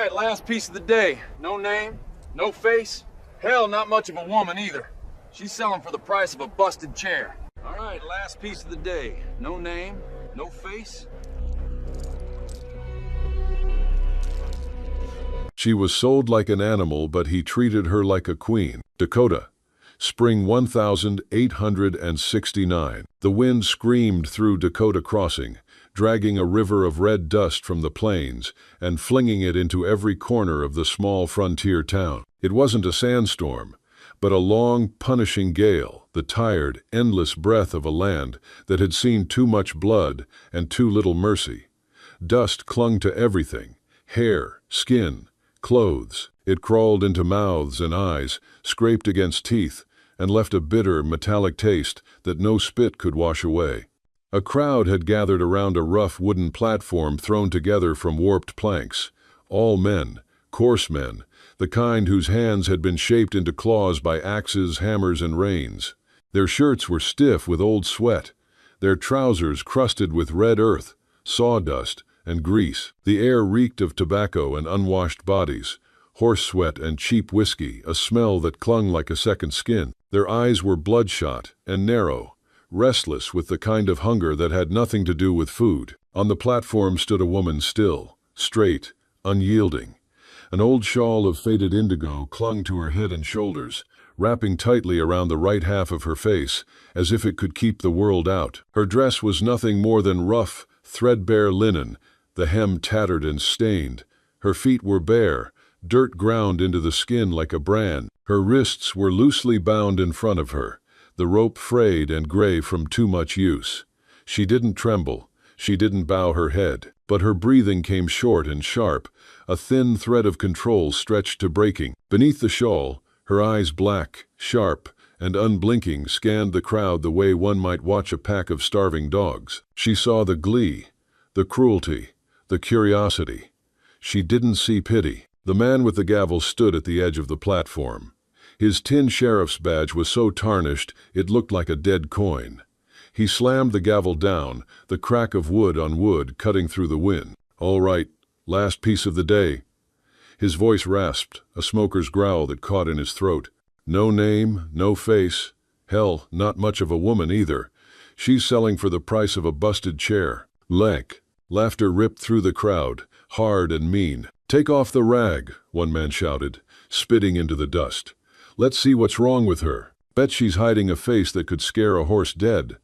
right, last piece of the day. No name, no face. Hell, not much of a woman either. She's selling for the price of a busted chair. All right, last piece of the day. No name, no face. She was sold like an animal, but he treated her like a queen. Dakota, spring 1869. The wind screamed through Dakota Crossing, dragging a river of red dust from the plains and flinging it into every corner of the small frontier town. It wasn't a sandstorm, but a long, punishing gale, the tired, endless breath of a land that had seen too much blood and too little mercy. Dust clung to everything: hair, skin, clothes. It crawled into mouths and eyes, scraped against teeth, and left a bitter, metallic taste that no spit could wash away. A crowd had gathered around a rough wooden platform thrown together from warped planks. All men, coarse men, the kind whose hands had been shaped into claws by axes, hammers, and reins. Their shirts were stiff with old sweat, their trousers crusted with red earth, sawdust, and grease. The air reeked of tobacco and unwashed bodies, horse sweat and cheap whiskey, a smell that clung like a second skin. Their eyes were bloodshot and narrow, restless with the kind of hunger that had nothing to do with food. On the platform stood a woman, still, straight, unyielding. An old shawl of faded indigo clung to her head and shoulders, wrapping tightly around the right half of her face, as if it could keep the world out. Her dress was nothing more than rough, threadbare linen, the hem tattered and stained. Her feet were bare, dirt ground into the skin like a brand. Her wrists were loosely bound in front of her, the rope frayed and gray from too much use. She didn't tremble, she didn't bow her head, but her breathing came short and sharp, a thin thread of control stretched to breaking. Beneath the shawl, her eyes black, sharp, and unblinking scanned the crowd the way one might watch a pack of starving dogs. She saw the glee, the cruelty, the curiosity. She didn't see pity. The man with the gavel stood at the edge of the platform. His tin sheriff's badge was so tarnished it looked like a dead coin. He slammed the gavel down, the crack of wood on wood cutting through the wind. "All right, last piece of the day." His voice rasped, a smoker's growl that caught in his throat. "No name, no face. Hell, not much of a woman either. She's selling for the price of a busted chair." Lank. Laughter ripped through the crowd, hard and mean. "Take off the rag," one man shouted, spitting into the dust. "Let's see what's wrong with her. Bet she's hiding a face that could scare a horse dead,"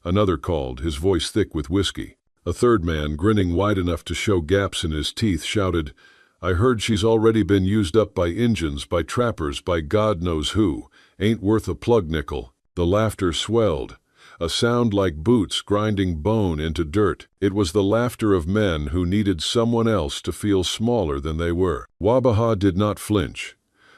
another called, his voice thick with whiskey. A third man, grinning wide enough to show gaps in his teeth, shouted, "I heard she's already been used up by Injuns, by trappers, by God knows who. Ain't worth a plug nickel." The laughter swelled, a sound like boots grinding bone into dirt. It was the laughter of men who needed someone else to feel smaller than they were. Wabaha did not flinch.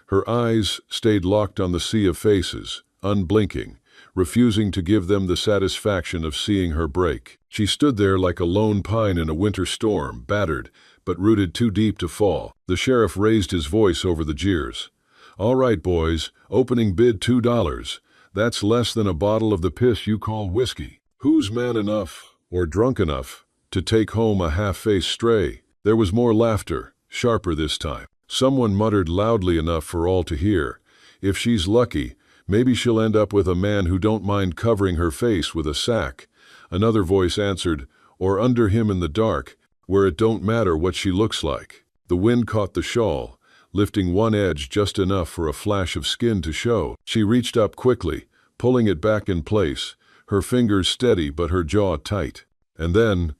Her eyes stayed locked on the sea of faces, unblinking, refusing to give them the satisfaction of seeing her break. She stood there like a lone pine in a winter storm, battered, but rooted too deep to fall. The sheriff raised his voice over the jeers. "All right, boys, opening bid $2. That's less than a bottle of the piss you call whiskey. Who's man enough, or drunk enough, to take home a half-faced stray?" There was more laughter, sharper this time. Someone muttered loudly enough for all to hear, "If she's lucky, maybe she'll end up with a man who don't mind covering her face with a sack." Another voice answered, "Or under him in the dark, where it don't matter what she looks like." The wind caught the shawl, lifting one edge just enough for a flash of skin to show. She reached up quickly, pulling it back in place, her fingers steady but her jaw tight. And then,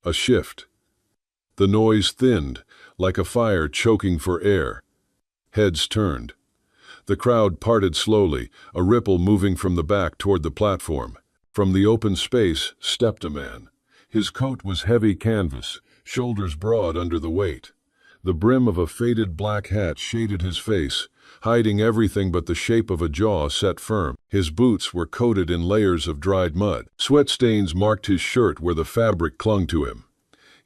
a shift. The noise thinned, like a fire choking for air. Heads turned. The crowd parted slowly, a ripple moving from the back toward the platform. From the open space stepped a man. His coat was heavy canvas, shoulders broad under the weight. The brim of a faded black hat shaded his face, hiding everything but the shape of a jaw set firm. His boots were coated in layers of dried mud. Sweat stains marked his shirt where the fabric clung to him.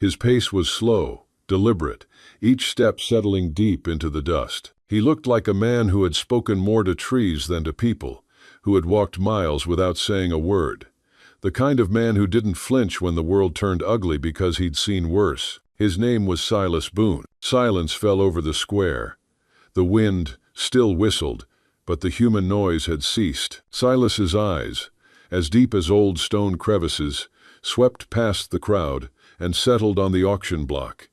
His pace was slow, deliberate, each step settling deep into the dust. He looked like a man who had spoken more to trees than to people, who had walked miles without saying a word. The kind of man who didn't flinch when the world turned ugly because he'd seen worse. His name was Silas Boone. Silence fell over the square. The wind still whistled, but the human noise had ceased. Silas's eyes, as deep as old stone crevices, swept past the crowd and settled on the auction block.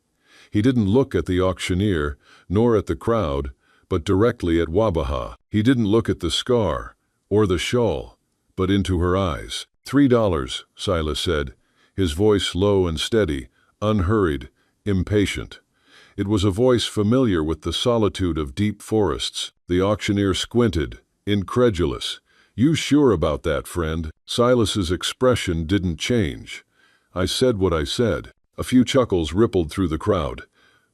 He didn't look at the auctioneer, nor at the crowd, but directly at Wabaha. He didn't look at the scar or the shawl, but into her eyes. $3, Silas said, his voice low and steady, unhurried, impatient. It was a voice familiar with the solitude of deep forests. The auctioneer squinted, incredulous. "You sure about that, friend?" Silas's expression didn't change. "I said what I said." A few chuckles rippled through the crowd.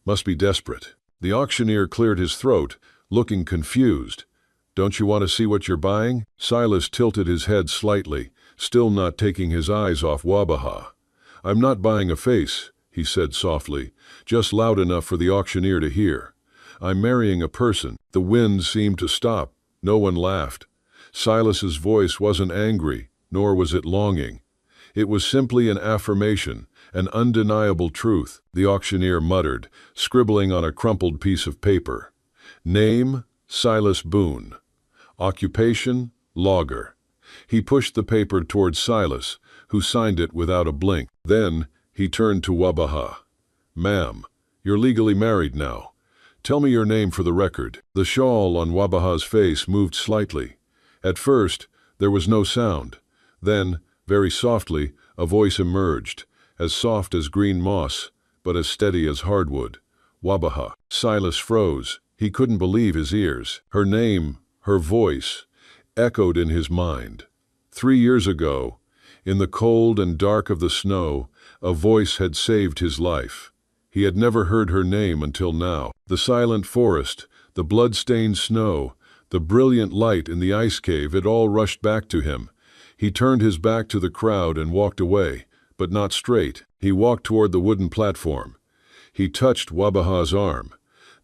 "Must be desperate." The auctioneer cleared his throat, looking confused. "Don't you want to see what you're buying?" Silas tilted his head slightly, still not taking his eyes off Wabaha. "I'm not buying a face," he said softly, just loud enough for the auctioneer to hear. "I'm marrying a person." The wind seemed to stop. No one laughed. Silas's voice wasn't angry, nor was it longing. It was simply an affirmation, an undeniable truth. The auctioneer muttered, scribbling on a crumpled piece of paper. "Name, Silas Boone. Occupation, logger." He pushed the paper toward Silas, who signed it without a blink. Then he turned to Wabaha. "Ma'am, you're legally married now. Tell me your name for the record." The shawl on Wabaha's face moved slightly. At first, there was no sound. Then, very softly, a voice emerged, as soft as green moss, but as steady as hardwood. "Wabaha." Silas froze. He couldn't believe his ears. Her name, her voice, echoed in his mind. 3 years ago, in the cold and dark of the snow, a voice had saved his life. He had never heard her name until now. The silent forest, the blood-stained snow, the brilliant light in the ice cave, it all rushed back to him. He turned his back to the crowd and walked away, but not straight. He walked toward the wooden platform. He touched Wabaha's arm,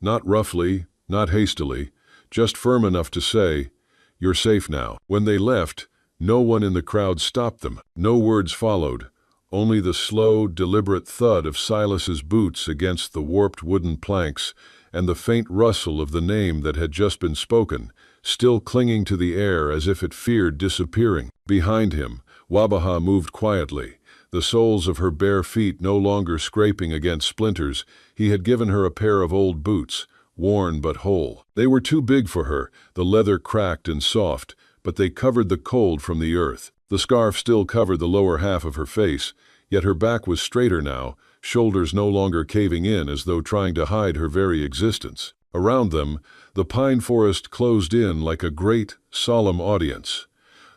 not roughly, not hastily, just firm enough to say, "You're safe now." When they left, no one in the crowd stopped them. No words followed, only the slow, deliberate thud of Silas's boots against the warped wooden planks and the faint rustle of the name that had just been spoken, still clinging to the air as if it feared disappearing. Behind him, Wabaha moved quietly, the soles of her bare feet no longer scraping against splinters. He had given her a pair of old boots, worn but whole. They were too big for her, the leather cracked and soft, but they covered the cold from the earth. The scarf still covered the lower half of her face, yet her back was straighter now, shoulders no longer caving in as though trying to hide her very existence. Around them, the pine forest closed in like a great, solemn audience.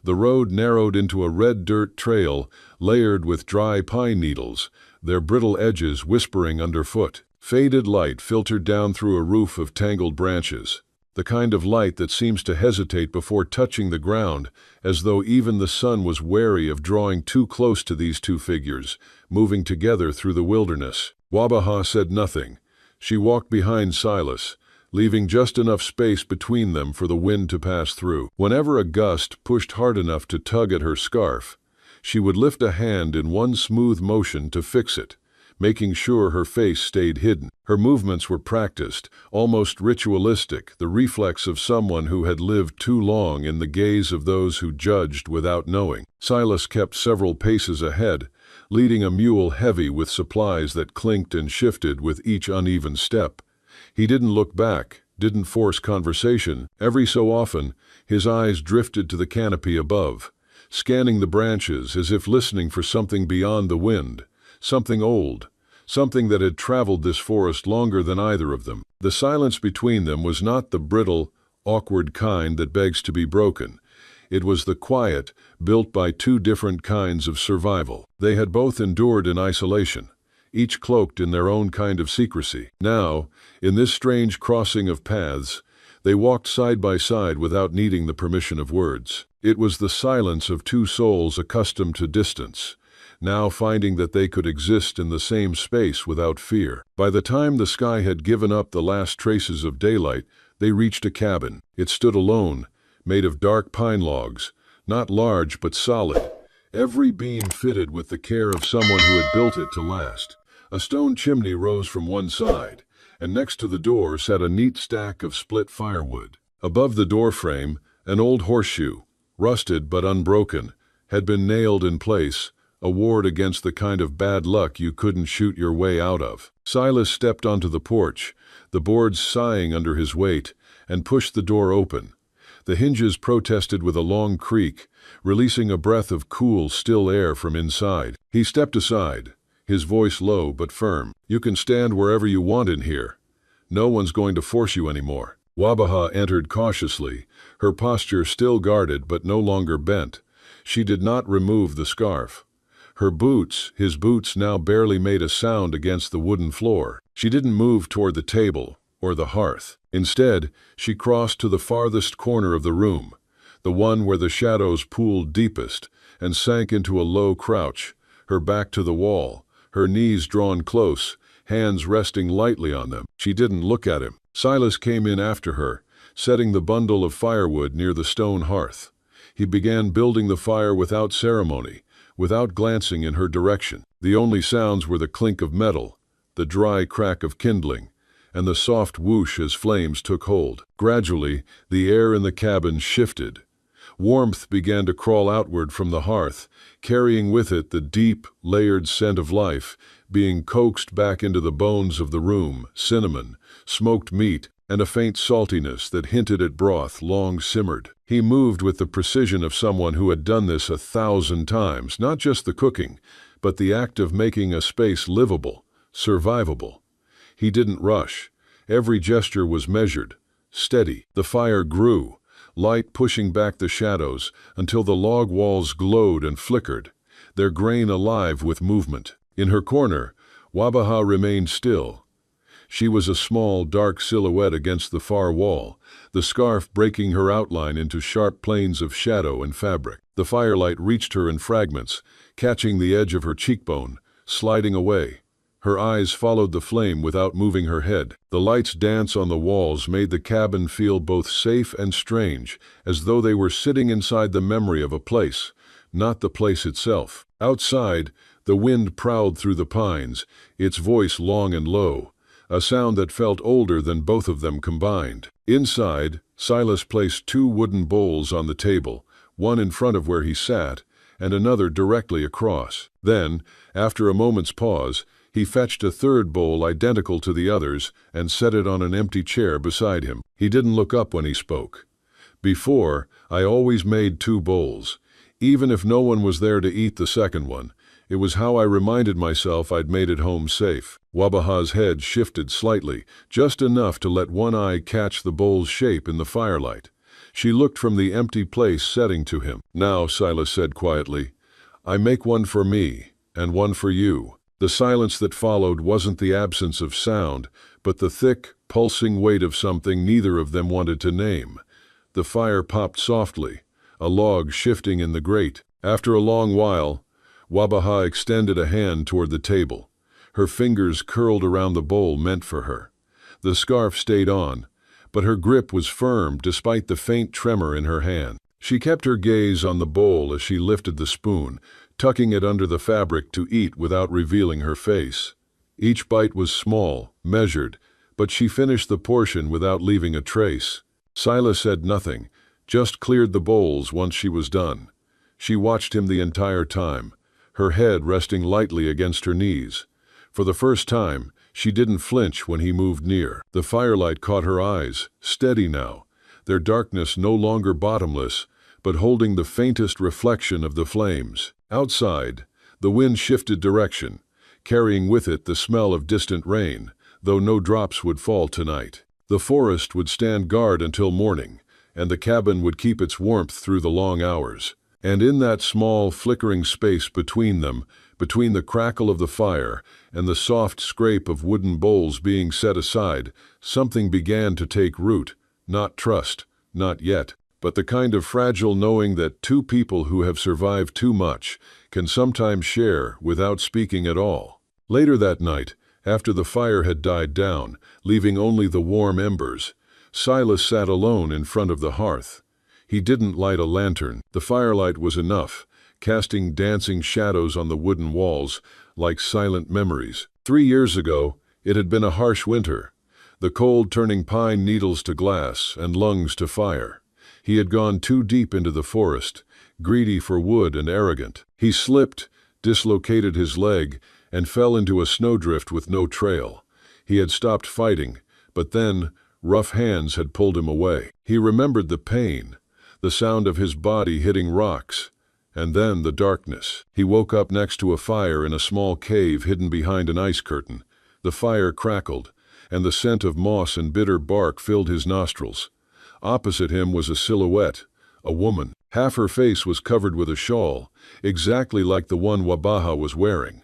The road narrowed into a red dirt trail layered with dry pine needles, their brittle edges whispering underfoot. Faded light filtered down through a roof of tangled branches, the kind of light that seems to hesitate before touching the ground, as though even the sun was wary of drawing too close to these two figures, moving together through the wilderness. Wabaha said nothing. She walked behind Silas, leaving just enough space between them for the wind to pass through. Whenever a gust pushed hard enough to tug at her scarf, she would lift a hand in one smooth motion to fix it, making sure her face stayed hidden. Her movements were practiced, almost ritualistic, the reflex of someone who had lived too long in the gaze of those who judged without knowing. Silas kept several paces ahead, leading a mule heavy with supplies that clinked and shifted with each uneven step. He didn't look back, didn't force conversation. Every so often, his eyes drifted to the canopy above, scanning the branches as if listening for something beyond the wind. Something old, something that had traveled this forest longer than either of them. The silence between them was not the brittle, awkward kind that begs to be broken. It was the quiet, built by two different kinds of survival. They had both endured in isolation, each cloaked in their own kind of secrecy. Now, in this strange crossing of paths, they walked side by side without needing the permission of words. It was the silence of two souls accustomed to distance, now finding that they could exist in the same space without fear. By the time the sky had given up the last traces of daylight, they reached a cabin. It stood alone, made of dark pine logs, not large but solid, every beam fitted with the care of someone who had built it to last. A stone chimney rose from one side, and next to the door sat a neat stack of split firewood. Above the doorframe, an old horseshoe, rusted but unbroken, had been nailed in place, a ward against the kind of bad luck you couldn't shoot your way out of. Silas stepped onto the porch, the boards sighing under his weight, and pushed the door open. The hinges protested with a long creak, releasing a breath of cool, still air from inside. He stepped aside, his voice low but firm. "You can stand wherever you want in here. No one's going to force you anymore." Wabaha entered cautiously, her posture still guarded but no longer bent. She did not remove the scarf. His boots now barely made a sound against the wooden floor. She didn't move toward the table or the hearth. Instead, she crossed to the farthest corner of the room, the one where the shadows pooled deepest, and sank into a low crouch, her back to the wall, her knees drawn close, hands resting lightly on them. She didn't look at him. Silas came in after her, setting the bundle of firewood near the stone hearth. He began building the fire without ceremony, without glancing in her direction. The only sounds were the clink of metal, the dry crack of kindling, and the soft whoosh as flames took hold. Gradually, the air in the cabin shifted. Warmth began to crawl outward from the hearth, carrying with it the deep, layered scent of life, being coaxed back into the bones of the room, cinnamon, smoked meat, and a faint saltiness that hinted at broth long simmered. He moved with the precision of someone who had done this 1,000 times, not just the cooking, but the act of making a space livable, survivable. He didn't rush. Every gesture was measured, steady. The fire grew, light pushing back the shadows until the log walls glowed and flickered, their grain alive with movement. In her corner, Wabaha remained still. She was a small, dark silhouette against the far wall, the scarf breaking her outline into sharp planes of shadow and fabric. The firelight reached her in fragments, catching the edge of her cheekbone, sliding away. Her eyes followed the flame without moving her head. The light's dance on the walls made the cabin feel both safe and strange, as though they were sitting inside the memory of a place, not the place itself. Outside, the wind prowled through the pines, its voice long and low, a sound that felt older than both of them combined. Inside, Silas placed 2 wooden bowls on the table, one in front of where he sat, and another directly across. Then, after a moment's pause, he fetched a third bowl identical to the others and set it on an empty chair beside him. He didn't look up when he spoke. "Before, I always made 2 bowls, even if no one was there to eat the second one. It was how I reminded myself I'd made it home safe." Wabaha's head shifted slightly, just enough to let one eye catch the bowl's shape in the firelight. She looked from the empty place setting to him. "Now," Silas said quietly, "I make one for me, and one for you." The silence that followed wasn't the absence of sound, but the thick, pulsing weight of something neither of them wanted to name. The fire popped softly, a log shifting in the grate. After a long while, Wabaha extended a hand toward the table. Her fingers curled around the bowl meant for her. The scarf stayed on, but her grip was firm despite the faint tremor in her hand. She kept her gaze on the bowl as she lifted the spoon, tucking it under the fabric to eat without revealing her face. Each bite was small, measured, but she finished the portion without leaving a trace. Silas said nothing, just cleared the bowls once she was done. She watched him the entire time, her head resting lightly against her knees. For the first time, she didn't flinch when he moved near. The firelight caught her eyes, steady now, their darkness no longer bottomless, but holding the faintest reflection of the flames. Outside, the wind shifted direction, carrying with it the smell of distant rain, though no drops would fall tonight. The forest would stand guard until morning, and the cabin would keep its warmth through the long hours. And in that small, flickering space between them, between the crackle of the fire and the soft scrape of wooden bowls being set aside, something began to take root, not trust, not yet, but the kind of fragile knowing that 2 people who have survived too much can sometimes share without speaking at all. Later that night, after the fire had died down, leaving only the warm embers, Silas sat alone in front of the hearth. He didn't light a lantern. The firelight was enough, casting dancing shadows on the wooden walls, like silent memories. 3 years ago, it had been a harsh winter, the cold turning pine needles to glass and lungs to fire. He had gone too deep into the forest, greedy for wood and arrogant. He slipped, dislocated his leg, and fell into a snowdrift with no trail. He had stopped fighting, but then rough hands had pulled him away. He remembered the pain, the sound of his body hitting rocks, and then the darkness. He woke up next to a fire in a small cave hidden behind an ice curtain. The fire crackled, and the scent of moss and bitter bark filled his nostrils. Opposite him was a silhouette, a woman. Half her face was covered with a shawl, exactly like the one Wabaha was wearing.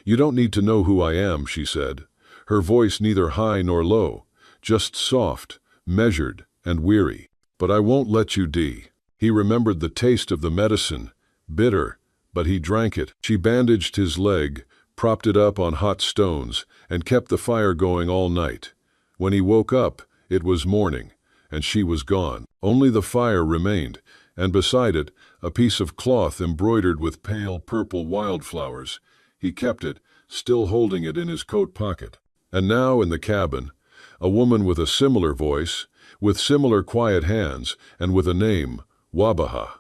"You don't need to know who I am," she said, her voice neither high nor low, just soft, measured, and weary. "But I won't let you die." He remembered the taste of the medicine, bitter, but he drank it. She bandaged his leg, propped it up on hot stones, and kept the fire going all night. When he woke up, it was morning, and she was gone. Only the fire remained, and beside it, a piece of cloth embroidered with pale purple wildflowers. He kept it, still holding it in his coat pocket. And now in the cabin, a woman with a similar voice, with similar quiet hands, and with a name, Wabaha.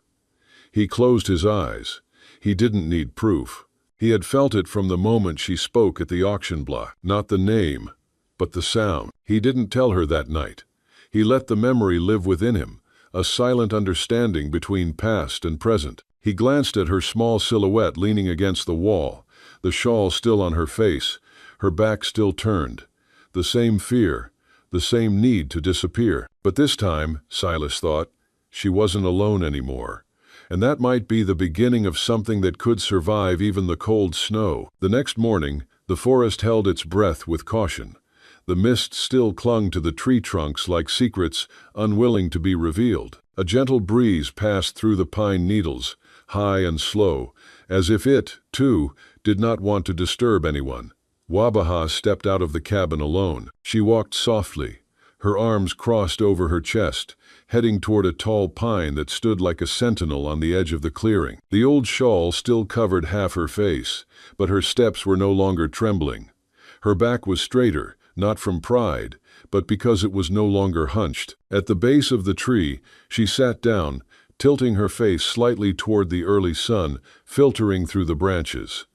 He closed his eyes. He didn't need proof. He had felt it from the moment she spoke at the auction block. Not the name, but the sound. He didn't tell her that night. He let the memory live within him, a silent understanding between past and present. He glanced at her small silhouette leaning against the wall, the shawl still on her face, her back still turned. The same fear, the same need to disappear. But this time, Silas thought, she wasn't alone anymore. And that might be the beginning of something that could survive even the cold snow. The next morning, the forest held its breath with caution. The mist still clung to the tree trunks like secrets unwilling to be revealed. A gentle breeze passed through the pine needles, high and slow, as if it, too, did not want to disturb anyone. Wabaha stepped out of the cabin alone. She walked softly, her arms crossed over her chest, heading toward a tall pine that stood like a sentinel on the edge of the clearing. The old shawl still covered half her face, but her steps were no longer trembling. Her back was straighter, not from pride, but because it was no longer hunched. At the base of the tree, she sat down, tilting her face slightly toward the early sun, filtering through the branches.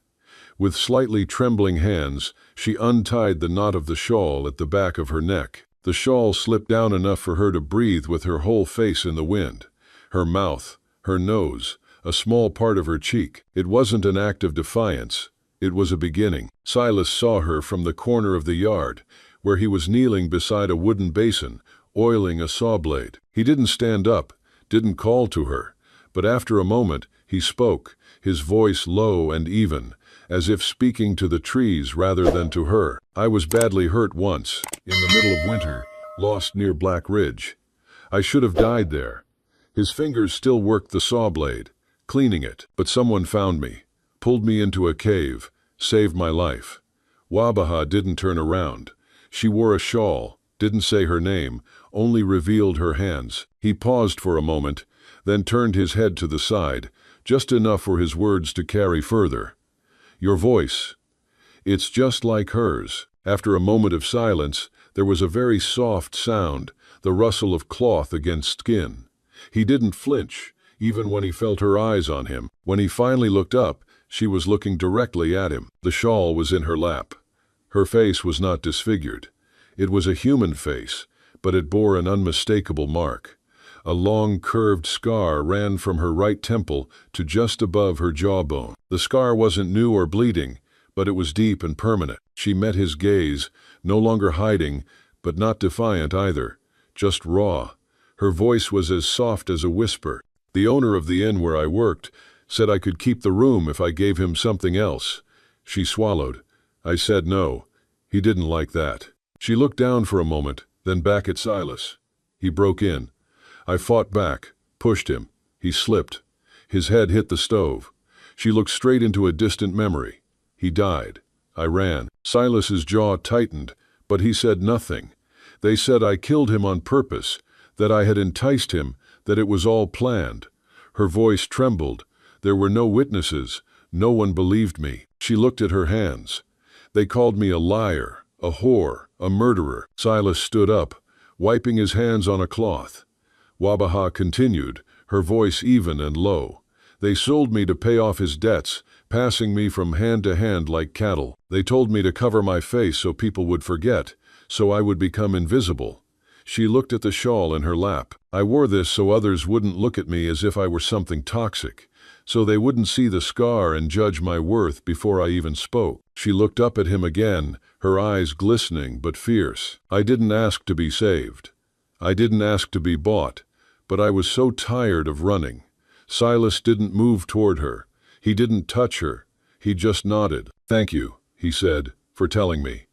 With slightly trembling hands, she untied the knot of the shawl at the back of her neck. The shawl slipped down enough for her to breathe with her whole face in the wind. Her mouth, her nose, a small part of her cheek. It wasn't an act of defiance. It was a beginning. Silas saw her from the corner of the yard, where he was kneeling beside a wooden basin, oiling a saw blade. He didn't stand up, didn't call to her, but after a moment he spoke, his voice low and even, as if speaking to the trees rather than to her. "I was badly hurt once, in the middle of winter, lost near Black Ridge. I should have died there." His fingers still worked the saw blade, cleaning it, but someone found me, pulled me into a cave, saved my life. Wabaha didn't turn around. She wore a shawl, didn't say her name, only revealed her hands. He paused for a moment, then turned his head to the side, just enough for his words to carry further. "Your voice. It's just like hers." After a moment of silence, there was a very soft sound, the rustle of cloth against skin. He didn't flinch, even when he felt her eyes on him. When he finally looked up, she was looking directly at him. The shawl was in her lap. Her face was not disfigured. It was a human face, but it bore an unmistakable mark. A long curved scar ran from her right temple to just above her jawbone. The scar wasn't new or bleeding, but it was deep and permanent. She met his gaze, no longer hiding, but not defiant either, just raw. Her voice was as soft as a whisper. "The owner of the inn where I worked said I could keep the room if I gave him something else." She swallowed. I said no. He didn't like that. She looked down for a moment, then back at Silas. He broke in. I fought back, pushed him. He slipped. His head hit the stove. She looked straight into a distant memory. He died. I ran. Silas's jaw tightened, but he said nothing. They said I killed him on purpose, that I had enticed him, that it was all planned. Her voice trembled. There were no witnesses. No one believed me. She looked at her hands. They called me a liar, a whore, a murderer. Silas stood up, wiping his hands on a cloth. Wabaha continued, her voice even and low. They sold me to pay off his debts, passing me from hand to hand like cattle. They told me to cover my face so people would forget, so I would become invisible. She looked at the shawl in her lap. I wore this so others wouldn't look at me as if I were something toxic, so they wouldn't see the scar and judge my worth before I even spoke. She looked up at him again, her eyes glistening but fierce. I didn't ask to be saved. I didn't ask to be bought, but I was so tired of running. Silas didn't move toward her. He didn't touch her. He just nodded. "Thank you," he said, "for telling me."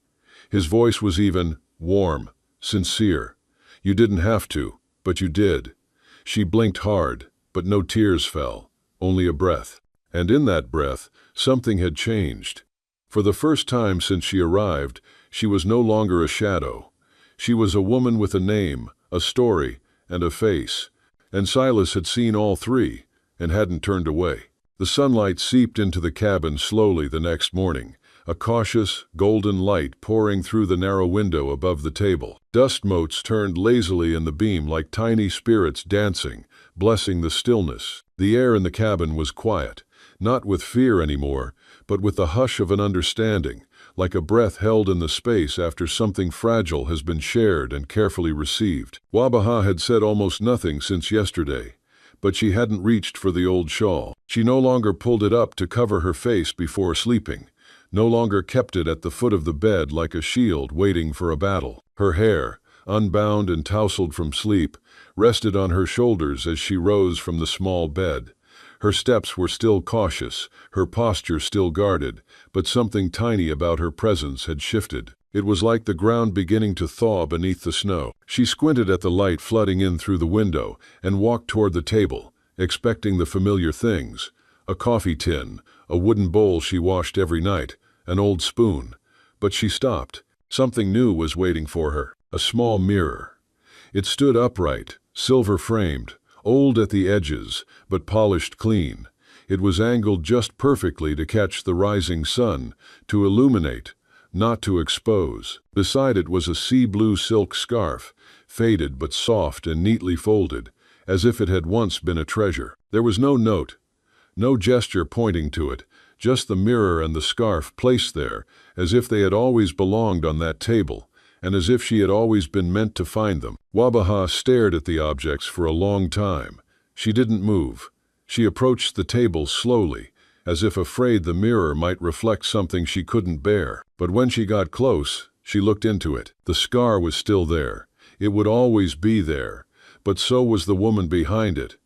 His voice was even, warm, sincere. "You didn't have to, but you did." She blinked hard, but no tears fell, only a breath. And in that breath, something had changed. For the first time since she arrived, she was no longer a shadow. She was a woman with a name, a story, and a face. And Silas had seen all three, and hadn't turned away. The sunlight seeped into the cabin slowly the next morning, a cautious, golden light pouring through the narrow window above the table. Dust motes turned lazily in the beam like tiny spirits dancing, blessing the stillness. The air in the cabin was quiet, not with fear anymore, but with the hush of an understanding, like a breath held in the space after something fragile has been shared and carefully received. Wabaha had said almost nothing since yesterday, but she hadn't reached for the old shawl. She no longer pulled it up to cover her face before sleeping, no longer kept it at the foot of the bed like a shield waiting for a battle. Her hair, unbound and tousled from sleep, rested on her shoulders as she rose from the small bed. Her steps were still cautious, her posture still guarded, but something tiny about her presence had shifted. It was like the ground beginning to thaw beneath the snow. She squinted at the light flooding in through the window and walked toward the table, expecting the familiar things: a coffee tin, a wooden bowl she washed every night, an old spoon. But she stopped. Something new was waiting for her, a small mirror. It stood upright, silver-framed, old at the edges, but polished clean. It was angled just perfectly to catch the rising sun, to illuminate, not to expose. Beside it was a sea-blue silk scarf, faded but soft and neatly folded, as if it had once been a treasure. There was no note, no gesture pointing to it, just the mirror and the scarf placed there, as if they had always belonged on that table, and as if she had always been meant to find them. Wabaha stared at the objects for a long time. She didn't move. She approached the table slowly, as if afraid the mirror might reflect something she couldn't bear. But when she got close, she looked into it. The scar was still there. It would always be there, but so was the woman behind it.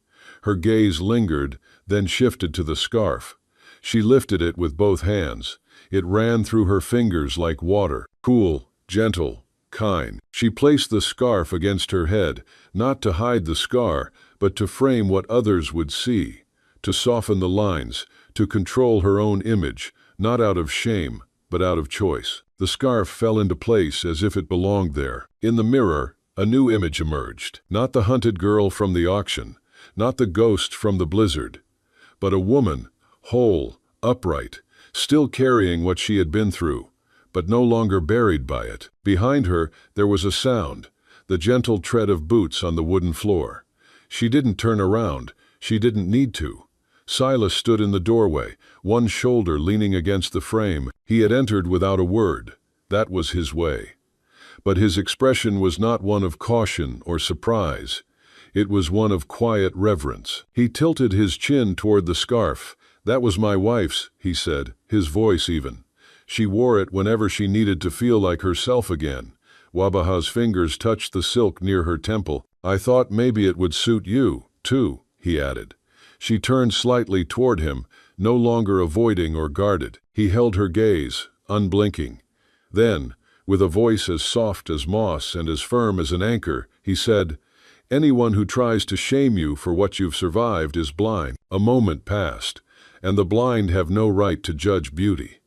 Her gaze lingered, then shifted to the scarf. She lifted it with both hands. It ran through her fingers like water, cool, gentle, kind. She placed the scarf against her head, not to hide the scar, but to frame what others would see, to soften the lines, to control her own image, not out of shame, but out of choice. The scarf fell into place as if it belonged there. In the mirror, a new image emerged. Not the hunted girl from the auction, not the ghost from the blizzard, but a woman, whole, upright, still carrying what she had been through, but no longer buried by it. Behind her, there was a sound, the gentle tread of boots on the wooden floor. She didn't turn around. She didn't need to. Silas stood in the doorway, one shoulder leaning against the frame. He had entered without a word. That was his way. But his expression was not one of caution or surprise. It was one of quiet reverence. He tilted his chin toward the scarf. "That was my wife's," he said, his voice even. "She wore it whenever she needed to feel like herself again." Wabaha's fingers touched the silk near her temple. "I thought maybe it would suit you, too," he added. She turned slightly toward him, no longer avoiding or guarded. He held her gaze, unblinking. Then, with a voice as soft as moss and as firm as an anchor, he said, "Anyone who tries to shame you for what you've survived is blind." A moment passed, and the blind have no right to judge beauty.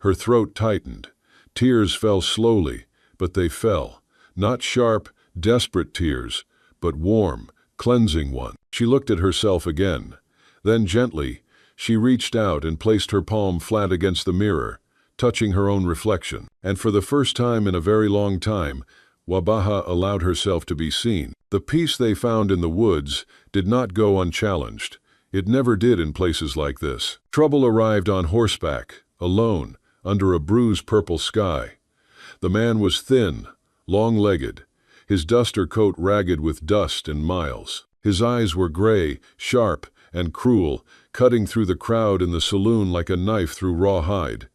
Her throat tightened. Tears fell slowly, but they fell. Not sharp, desperate tears, but warm, cleansing ones. She looked at herself again. Then gently, She reached out and placed her palm flat against the mirror, touching her own reflection. And for the first time in a very long time, Wabaha allowed herself to be seen. The peace they found in the woods did not go unchallenged. It never did in places like this. Trouble arrived on horseback, alone, under a bruised purple sky. The man was thin, long-legged, his duster coat ragged with dust and miles. His eyes were gray, sharp, and cruel, cutting through the crowd in the saloon like a knife through raw hide.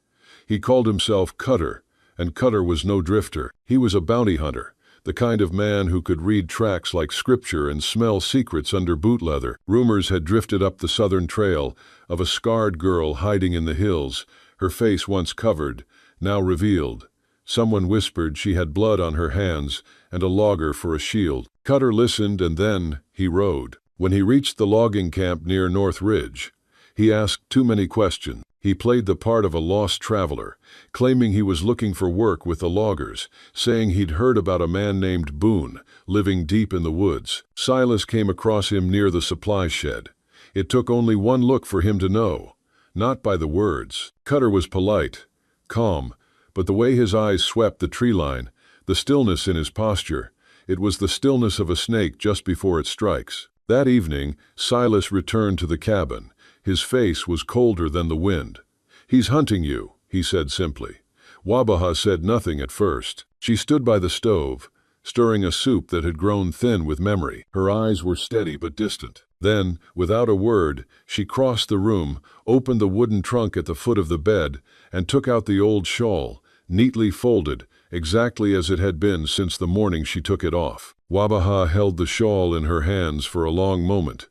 He called himself Cutter, and Cutter was no drifter. He was a bounty hunter, the kind of man who could read tracks like scripture and smell secrets under boot leather. Rumors had drifted up the southern trail of a scarred girl hiding in the hills, her face once covered, now revealed. Someone whispered she had blood on her hands and a logger for a shield. Cutter listened, and then he rode. When he reached the logging camp near North Ridge, he asked too many questions. He played the part of a lost traveler, claiming he was looking for work with the loggers, saying he'd heard about a man named Boone living deep in the woods. Silas came across him near the supply shed. It took only one look for him to know, not by the words. Cutter was polite, calm, but the way his eyes swept the tree line, the stillness in his posture, it was the stillness of a snake just before it strikes. That evening, Silas returned to the cabin. His face was colder than the wind. "He's hunting you," he said simply. Wabaha said nothing at first. She stood by the stove, stirring a soup that had grown thin with memory. Her eyes were steady but distant. Then, without a word, she crossed the room, opened the wooden trunk at the foot of the bed, and took out the old shawl, neatly folded, exactly as it had been since the morning she took it off. Wabaha held the shawl in her hands for a long moment.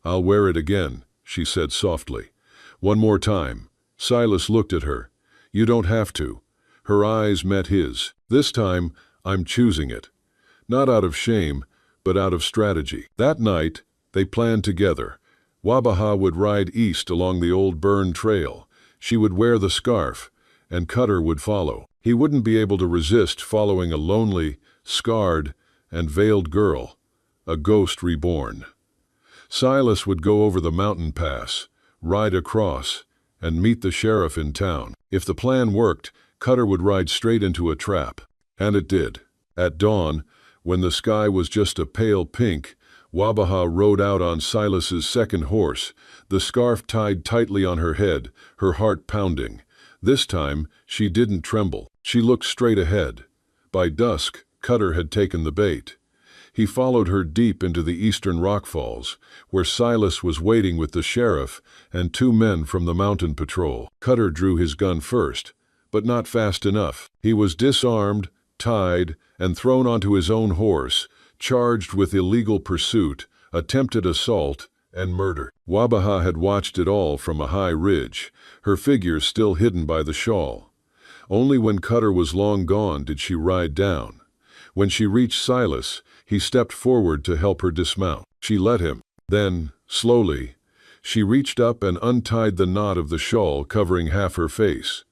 "I'll wear it again," she said softly. "One more time." Silas looked at her. "You don't have to." Her eyes met his. "This time, I'm choosing it. Not out of shame, but out of strategy." That night, they planned together. Wabaha would ride east along the old burned trail. She would wear the scarf, and Cutter would follow. He wouldn't be able to resist following a lonely, scarred, and veiled girl, a ghost reborn. Silas would go over the mountain pass, ride across, and meet the sheriff in town. If the plan worked, Cutter would ride straight into a trap. And it did. At dawn, when the sky was just a pale pink, Wabaha rode out on Silas's second horse, the scarf tied tightly on her head, her heart pounding. This time, she didn't tremble. She looked straight ahead. By dusk, Cutter had taken the bait. He followed her deep into the eastern rock falls, where Silas was waiting with the sheriff and 2 men from the mountain patrol. Cutter drew his gun first, but not fast enough. He was disarmed, tied, and thrown onto his own horse, charged with illegal pursuit, attempted assault, and murder. Wabaha had watched it all from a high ridge, her figure still hidden by the shawl. Only when Cutter was long gone did she ride down. When she reached Silas, he stepped forward to help her dismount. She let him. Then, slowly, she reached up and untied the knot of the shawl covering half her face.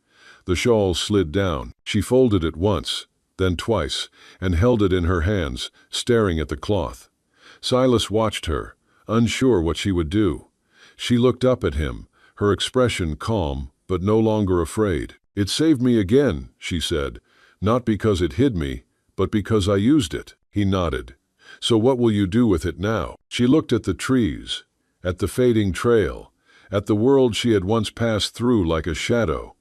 The shawl slid down. She folded it once, then twice, and held it in her hands, staring at the cloth. Silas watched her, unsure what she would do. She looked up at him, her expression calm, but no longer afraid. "It saved me again," she said, "not because it hid me, but because I used it." He nodded. "So what will you do with it now?" She looked at the trees, at the fading trail, at the world she had once passed through like a shadow.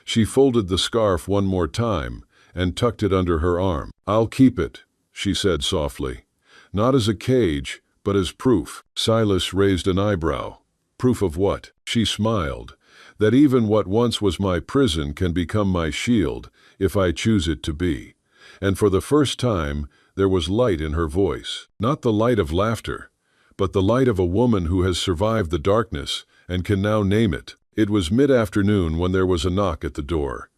She folded the scarf one more time and tucked it under her arm. "I'll keep it," she said softly. "Not as a cage, but as proof." Silas raised an eyebrow. "Proof of what?" She smiled. "That even what once was my prison can become my shield, if I choose it to be." And for the first time, there was light in her voice. Not the light of laughter, but the light of a woman who has survived the darkness and can now name it. It was mid-afternoon when there was a knock at the door.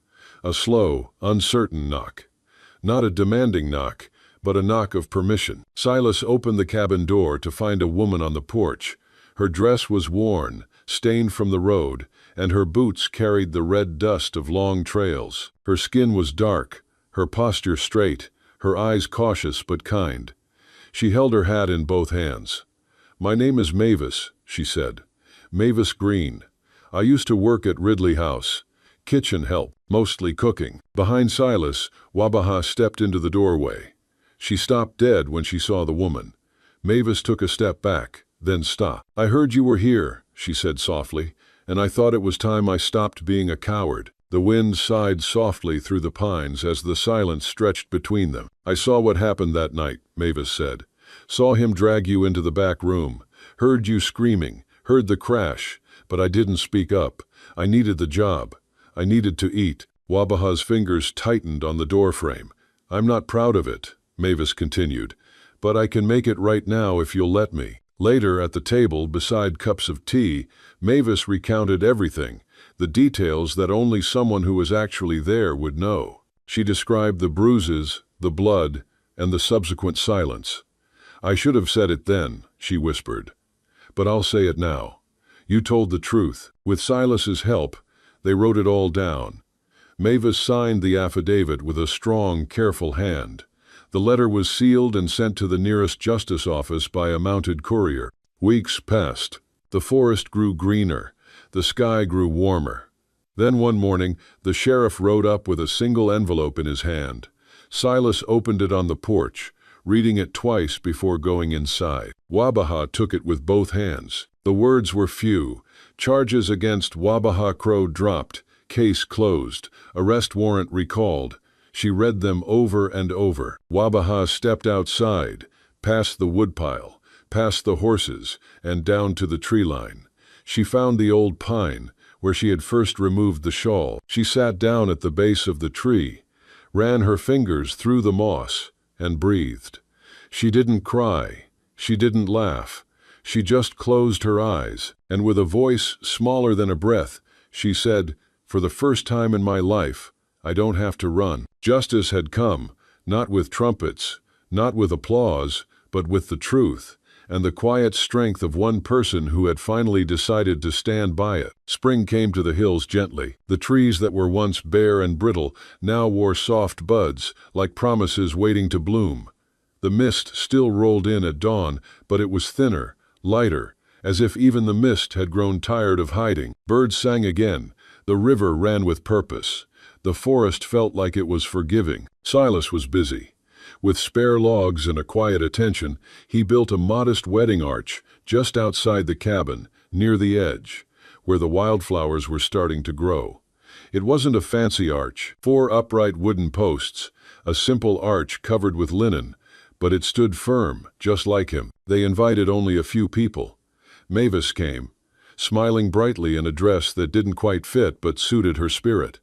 A slow, uncertain knock. Not a demanding knock, but a knock of permission. Silas opened the cabin door to find a woman on the porch. Her dress was worn, stained from the road, and her boots carried the red dust of long trails. Her skin was dark, her posture straight, her eyes cautious but kind. She held her hat in both hands. "My name is Mavis," she said. "Mavis Green. I used to work at Ridley House. Kitchen help, mostly cooking. Behind Silas, Wabaha stepped into the doorway. She stopped dead when she saw the woman. Mavis took a step back, then stopped. "I heard you were here," she said softly, "and I thought it was time I stopped being a coward." The wind sighed softly through the pines as the silence stretched between them. "I saw what happened that night," Mavis said. "Saw him drag you into the back room. Heard you screaming, heard the crash, but I didn't speak up. I needed the job. I needed to eat." Wabaha's fingers tightened on the doorframe. "I'm not proud of it," Mavis continued, "but I can make it right now if you'll let me." Later, at the table, beside cups of tea, Mavis recounted everything, the details that only someone who was actually there would know. She described the bruises, the blood, and the subsequent silence. "I should have said it then," she whispered, "but I'll say it now. You told the truth." With Silas's help, they wrote it all down. Mavis signed the affidavit with a strong, careful hand. The letter was sealed and sent to the nearest justice office by a mounted courier. Weeks passed. The forest grew greener. The sky grew warmer. Then one morning, the sheriff rode up with a single envelope in his hand. Silas opened it on the porch, reading it twice before going inside. Wabaha took it with both hands. The words were few. Charges against Wabaha Crow dropped. Case closed. Arrest warrant recalled. She read them over and over. Wabaha stepped outside, past the woodpile, past the horses, and down to the tree line. She found the old pine, where she had first removed the shawl. She sat down at the base of the tree, ran her fingers through the moss, and breathed. She didn't cry. She didn't laugh. She just closed her eyes, and with a voice smaller than a breath, she said, "For the first time in my life, I don't have to run." Justice had come, not with trumpets, not with applause, but with the truth, and the quiet strength of one person who had finally decided to stand by it. Spring came to the hills gently. The trees that were once bare and brittle now wore soft buds, like promises waiting to bloom. The mist still rolled in at dawn, but it was thinner, lighter, as if even the mist had grown tired of hiding. Birds sang again. The river ran with purpose. The forest felt like it was forgiving. Silas was busy. With spare logs and a quiet attention, he built a modest wedding arch just outside the cabin, near the edge, where the wildflowers were starting to grow. It wasn't a fancy arch, 4 upright wooden posts, a simple arch covered with linen, but it stood firm, just like him. They invited only a few people. Mavis came, smiling brightly in a dress that didn't quite fit but suited her spirit.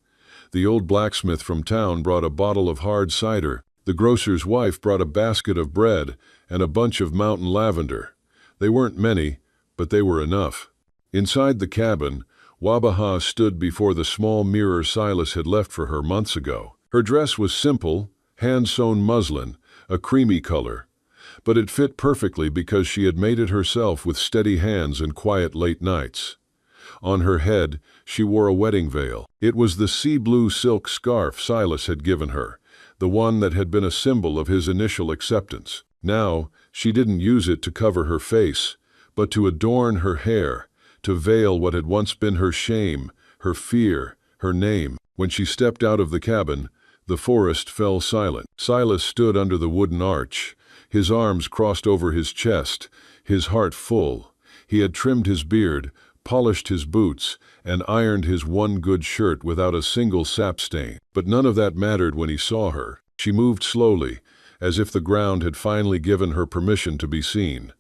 The old blacksmith from town brought a bottle of hard cider. The grocer's wife brought a basket of bread and a bunch of mountain lavender. They weren't many, but they were enough. Inside the cabin, Wabaha stood before the small mirror Silas had left for her months ago. Her dress was simple, hand-sewn muslin, a creamy color, but it fit perfectly because she had made it herself with steady hands and quiet late nights. On her head, she wore a wedding veil. It was the sea-blue silk scarf Silas had given her, the one that had been a symbol of his initial acceptance. Now, she didn't use it to cover her face, but to adorn her hair, to veil what had once been her shame, her fear, her name. When she stepped out of the cabin, the forest fell silent. Silas stood under the wooden arch, his arms crossed over his chest, his heart full. He had trimmed his beard, polished his boots, and ironed his one good shirt without a single sap stain. But none of that mattered when he saw her. She moved slowly, as if the ground had finally given her permission to be seen.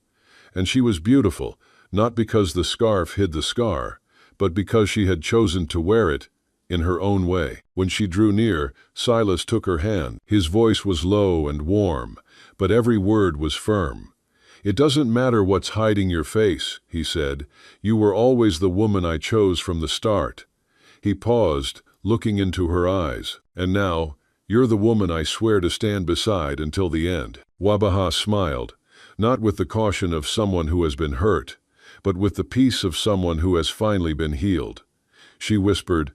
And she was beautiful, not because the scarf hid the scar, but because she had chosen to wear it in her own way. When she drew near, Silas took her hand. His voice was low and warm, but every word was firm. "It doesn't matter what's hiding your face," he said. "You were always the woman I chose from the start." He paused, looking into her eyes. "And now, you're the woman I swear to stand beside until the end." Wabaha smiled, not with the caution of someone who has been hurt, but with the peace of someone who has finally been healed. She whispered,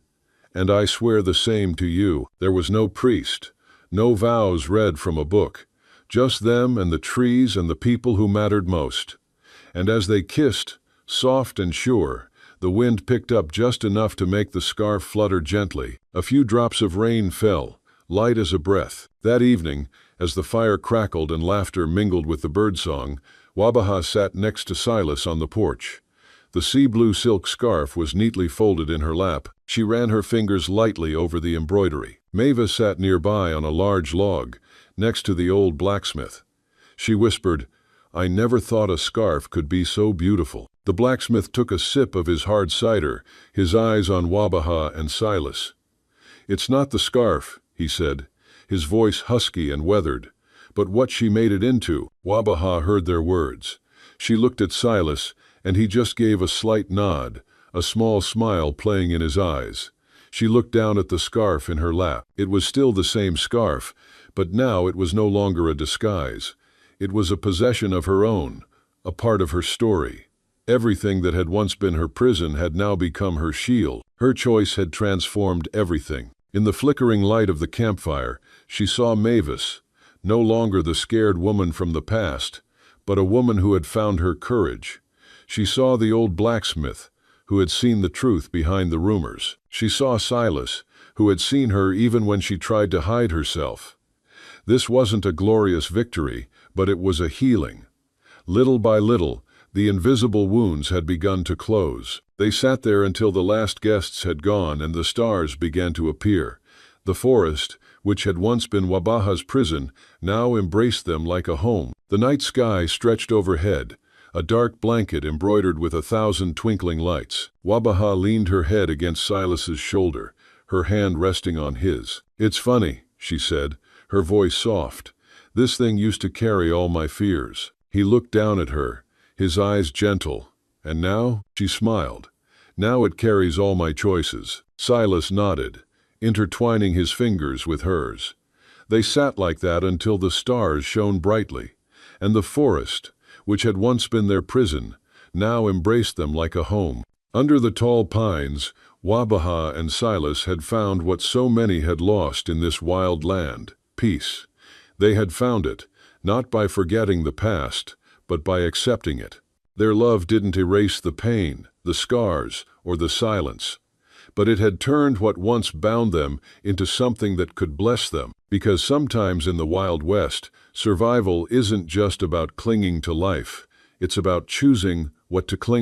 "And I swear the same to you." There was no priest, no vows read from a book, just them and the trees and the people who mattered most. And as they kissed, soft and sure, The wind picked up just enough to make the scarf flutter gently. A few drops of rain fell, light as a breath. That evening, as the fire crackled and laughter mingled with the birdsong, Wabaha sat next to Silas on the porch. The sea-blue silk scarf was neatly folded in her lap. She ran her fingers lightly over the embroidery. Mavis sat nearby on a large log, next to the old blacksmith. She whispered, "I never thought a scarf could be so beautiful." The blacksmith took a sip of his hard cider, his eyes on Wabaha and Silas. "It's not the scarf," he said, his voice husky and weathered, "but what she made it into." Wabaha heard their words. She looked at Silas, and he just gave a slight nod, a small smile playing in his eyes. She looked down at the scarf in her lap. It was still the same scarf, but now it was no longer a disguise. It was a possession of her own, a part of her story. Everything that had once been her prison had now become her shield. Her choice had transformed everything. In the flickering light of the campfire, she saw Mavis, no longer the scared woman from the past, but a woman who had found her courage. She saw the old blacksmith, who had seen the truth behind the rumors. She saw Silas, who had seen her even when she tried to hide herself. This wasn't a glorious victory, but it was a healing. Little by little, the invisible wounds had begun to close. They sat there until the last guests had gone and the stars began to appear. The forest, which had once been Wabaha's prison, now embraced them like a home. The night sky stretched overhead, a dark blanket embroidered with 1,000 twinkling lights. Wabaha leaned her head against Silas's shoulder, her hand resting on his. "It's funny," she said, her voice soft. "This thing used to carry all my fears." He looked down at her, his eyes gentle. "And now?" She smiled. "Now it carries all my choices." Silas nodded, intertwining his fingers with hers. They sat like that until the stars shone brightly, and the forest, which had once been their prison, now embraced them like a home. Under the tall pines, Wabaha and Silas had found what so many had lost in this wild land: peace. They had found it, not by forgetting the past, but by accepting it. Their love didn't erase the pain, the scars, or the silence, but it had turned what once bound them into something that could bless them. Because sometimes in the Wild West, survival isn't just about clinging to life, it's about choosing what to cling